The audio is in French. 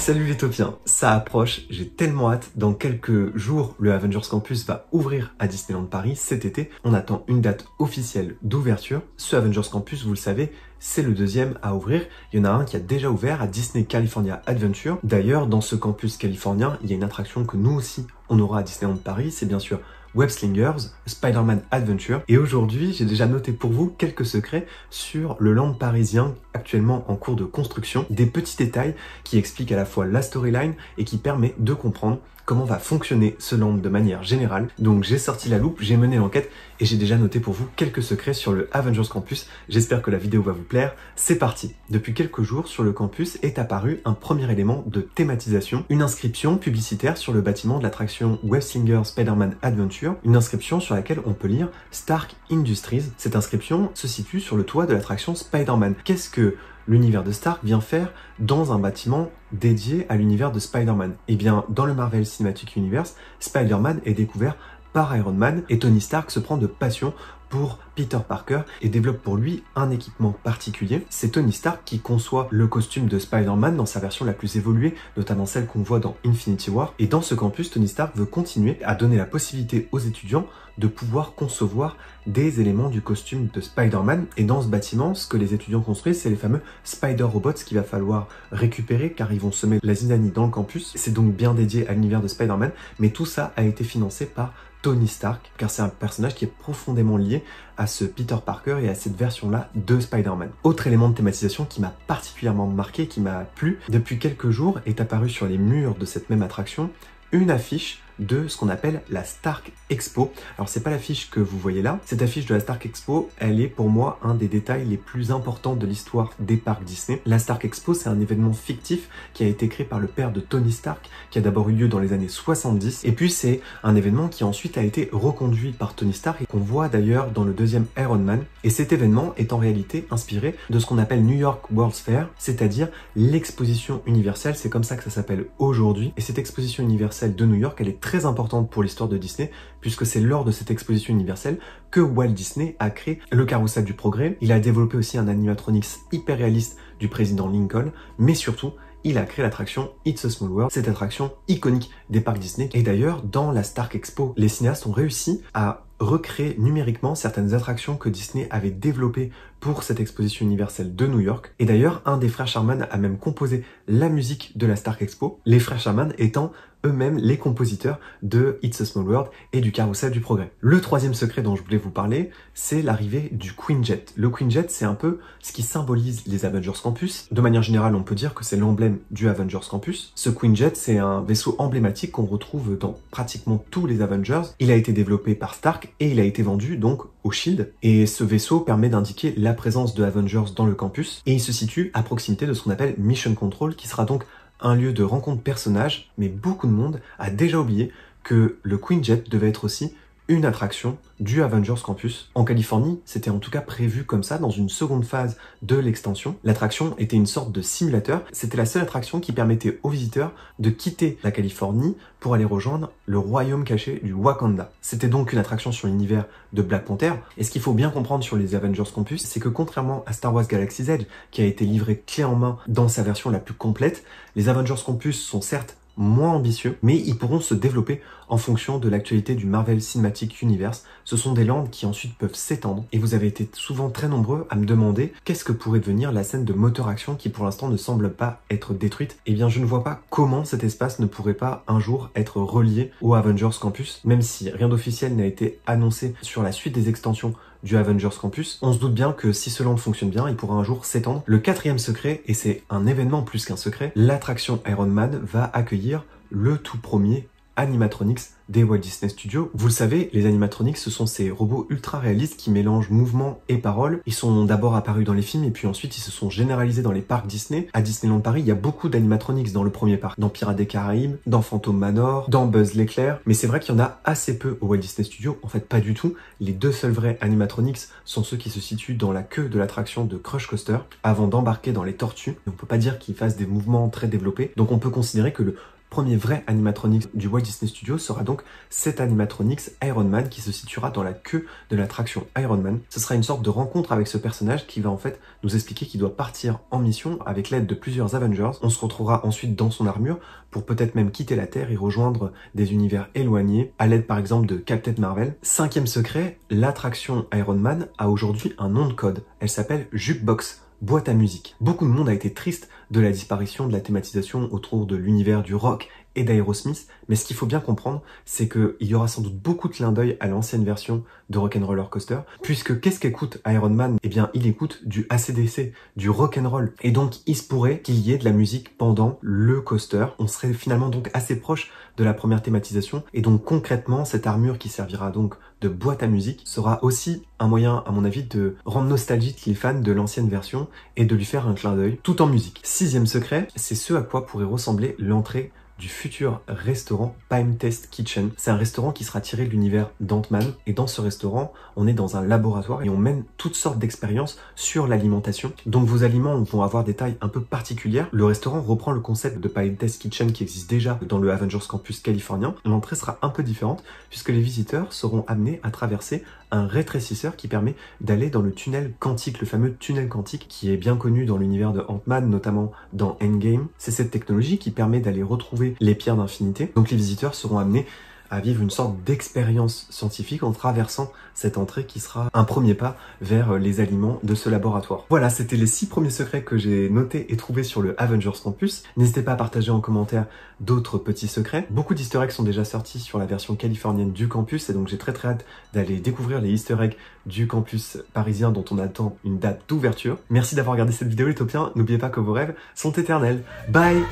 Salut les topiens, ça approche, j'ai tellement hâte. Dans quelques jours, le Avengers Campus va ouvrir à Disneyland Paris cet été. On attend une date officielle d'ouverture. Ce Avengers Campus, vous le savez, c'est le deuxième à ouvrir. Il y en a un qui a déjà ouvert à Disney California Adventure. D'ailleurs, dans ce campus californien, il y a une attraction que nous aussi, on aura à Disneyland Paris. C'est bien sûr Web Slingers, Spider-Man Adventure. Et aujourd'hui, j'ai déjà noté pour vous quelques secrets sur le land parisien actuellement en cours de construction. Des petits détails qui expliquent à la fois la storyline et qui permettent de comprendre comment va fonctionner ce land de manière générale. Donc j'ai sorti la loupe, j'ai mené l'enquête et j'ai déjà noté pour vous quelques secrets sur le Avengers Campus. J'espère que la vidéo va vous plaire. C'est parti. Depuis quelques jours, sur le campus est apparu un premier élément de thématisation, une inscription publicitaire sur le bâtiment de l'attraction Web Slingers Spider-Man Adventure, une inscription sur laquelle on peut lire Stark Industries. Cette inscription se situe sur le toit de l'attraction Spider-Man. Qu'est-ce que l'univers de Stark vient faire dans un bâtiment dédié à l'univers de Spider-Man? Eh bien, dans le Marvel Cinematic Universe, Spider-Man est découvert par Iron Man et Tony Stark se prend de passion pour Peter Parker et développe pour lui un équipement particulier. C'est Tony Stark qui conçoit le costume de Spider-Man dans sa version la plus évoluée, notamment celle qu'on voit dans Infinity War. Et dans ce campus, Tony Stark veut continuer à donner la possibilité aux étudiants de pouvoir concevoir des éléments du costume de Spider-Man. Et dans ce bâtiment, ce que les étudiants construisent, c'est les fameux Spider-Robots qu'il va falloir récupérer car ils vont semer la zizanie dans le campus. C'est donc bien dédié à l'univers de Spider-Man, mais tout ça a été financé par Tony Stark, car c'est un personnage qui est profondément lié à ce Peter Parker et à cette version-là de Spider-Man. Autre élément de thématisation qui m'a particulièrement marqué, qui m'a plu, depuis quelques jours est apparu sur les murs de cette même attraction une affiche de ce qu'on appelle la Stark Expo. Alors c'est pas l'affiche que vous voyez là, cette affiche de la Stark Expo, elle est pour moi un des détails les plus importants de l'histoire des parcs Disney. La Stark Expo, c'est un événement fictif qui a été créé par le père de Tony Stark, qui a d'abord eu lieu dans les années 70, et puis c'est un événement qui ensuite a été reconduit par Tony Stark et qu'on voit d'ailleurs dans le deuxième Iron Man. Et cet événement est en réalité inspiré de ce qu'on appelle New York World's Fair, c'est-à-dire l'exposition universelle, c'est comme ça que ça s'appelle aujourd'hui. Et cette exposition universelle de New York, elle est très importante pour l'histoire de Disney, puisque c'est lors de cette exposition universelle que Walt Disney a créé le Carrousel du Progrès. Il a développé aussi un animatronics hyper réaliste du président Lincoln, mais surtout, il a créé l'attraction It's a Small World, cette attraction iconique des parcs Disney. Et d'ailleurs, dans la Stark Expo, les cinéastes ont réussi à recréer numériquement certaines attractions que Disney avait développées pour cette exposition universelle de New York. Et d'ailleurs, un des frères Sherman a même composé la musique de la Stark Expo, les frères Sherman étant eux-mêmes les compositeurs de It's a Small World et du Carrousel du Progrès. Le troisième secret dont je voulais vous parler, c'est l'arrivée du Quinjet. Le Quinjet, c'est un peu ce qui symbolise les Avengers Campus. De manière générale, on peut dire que c'est l'emblème du Avengers Campus. Ce Quinjet, c'est un vaisseau emblématique qu'on retrouve dans pratiquement tous les Avengers. Il a été développé par Stark et il a été vendu donc au Shield. Et ce vaisseau permet d'indiquer la présence de Avengers dans le campus. Et il se situe à proximité de ce qu'on appelle Mission Control, qui sera donc un lieu de rencontre personnages, mais beaucoup de monde a déjà oublié que le Quinjet devait être aussi une attraction du Avengers Campus. En Californie, c'était en tout cas prévu comme ça dans une seconde phase de l'extension. L'attraction était une sorte de simulateur. C'était la seule attraction qui permettait aux visiteurs de quitter la Californie pour aller rejoindre le royaume caché du Wakanda. C'était donc une attraction sur l'univers de Black Panther. Et ce qu'il faut bien comprendre sur les Avengers Campus, c'est que contrairement à Star Wars Galaxy's Edge, qui a été livré clé en main dans sa version la plus complète, les Avengers Campus sont certes moins ambitieux, mais ils pourront se développer en fonction de l'actualité du Marvel Cinematic Universe. Ce sont des landes qui ensuite peuvent s'étendre, et vous avez été souvent très nombreux à me demander qu'est-ce que pourrait devenir la scène de moteur action qui pour l'instant ne semble pas être détruite. Eh bien je ne vois pas comment cet espace ne pourrait pas un jour être relié au Avengers Campus, même si rien d'officiel n'a été annoncé sur la suite des extensions du Avengers Campus. On se doute bien que si ce land fonctionne bien, il pourra un jour s'étendre. Le quatrième secret, et c'est un événement plus qu'un secret, l'attraction Iron Man va accueillir le tout premier animatronics des Walt Disney Studios. Vous le savez, les animatronics, ce sont ces robots ultra réalistes qui mélangent mouvement et parole. Ils sont d'abord apparus dans les films et puis ensuite ils se sont généralisés dans les parcs Disney. À Disneyland Paris, il y a beaucoup d'animatronics dans le premier parc, dans Pirates des Caraïbes, dans Phantom Manor, dans Buzz l'éclair. Mais c'est vrai qu'il y en a assez peu au Walt Disney Studios. En fait, pas du tout. Les deux seuls vrais animatronics sont ceux qui se situent dans la queue de l'attraction de Crush Coaster avant d'embarquer dans les tortues. Et on peut pas dire qu'ils fassent des mouvements très développés. Donc on peut considérer que premier vrai animatronics du Walt Disney Studios sera donc cet animatronics Iron Man qui se situera dans la queue de l'attraction Iron Man. Ce sera une sorte de rencontre avec ce personnage qui va en fait nous expliquer qu'il doit partir en mission avec l'aide de plusieurs Avengers. On se retrouvera ensuite dans son armure pour peut-être même quitter la Terre et rejoindre des univers éloignés à l'aide par exemple de Captain Marvel. Cinquième secret, l'attraction Iron Man a aujourd'hui un nom de code. Elle s'appelle Jukebox, boîte à musique. Beaucoup de monde a été triste de la disparition de la thématisation autour de l'univers du rock et d'Aerosmith, mais ce qu'il faut bien comprendre, c'est qu'il y aura sans doute beaucoup de clins d'œil à l'ancienne version de Rock'n'Roller Coaster, puisque qu'est-ce qu'écoute Iron Man? Eh bien, il écoute du AC/DC, du rock'n'roll, et donc il se pourrait qu'il y ait de la musique pendant le coaster. On serait finalement donc assez proche de la première thématisation, et donc concrètement, cette armure qui servira donc de boîte à musique sera aussi un moyen, à mon avis, de rendre nostalgique les fans de l'ancienne version et de lui faire un clin d'œil tout en musique. Sixième secret, c'est ce à quoi pourrait ressembler l'entrée du futur restaurant Pime Test Kitchen. C'est un restaurant qui sera tiré de l'univers d'Ant-Man, et dans ce restaurant, on est dans un laboratoire et on mène toutes sortes d'expériences sur l'alimentation. Donc vos aliments vont avoir des tailles un peu particulières. Le restaurant reprend le concept de Pime Test Kitchen qui existe déjà dans le Avengers Campus californien. L'entrée sera un peu différente puisque les visiteurs seront amenés à traverser un rétrécisseur qui permet d'aller dans le tunnel quantique, le fameux tunnel quantique qui est bien connu dans l'univers de Ant-Man, notamment dans Endgame. C'est cette technologie qui permet d'aller retrouver les pierres d'infinité. Donc les visiteurs seront amenés à vivre une sorte d'expérience scientifique en traversant cette entrée qui sera un premier pas vers les aliments de ce laboratoire. Voilà, c'était les 6 premiers secrets que j'ai notés et trouvés sur le Avengers Campus. N'hésitez pas à partager en commentaire d'autres petits secrets. Beaucoup d'easter eggs sont déjà sortis sur la version californienne du campus et donc j'ai très hâte d'aller découvrir les easter eggs du campus parisien dont on attend une date d'ouverture. Merci d'avoir regardé cette vidéo les Taupiens. N'oubliez pas que vos rêves sont éternels. Bye!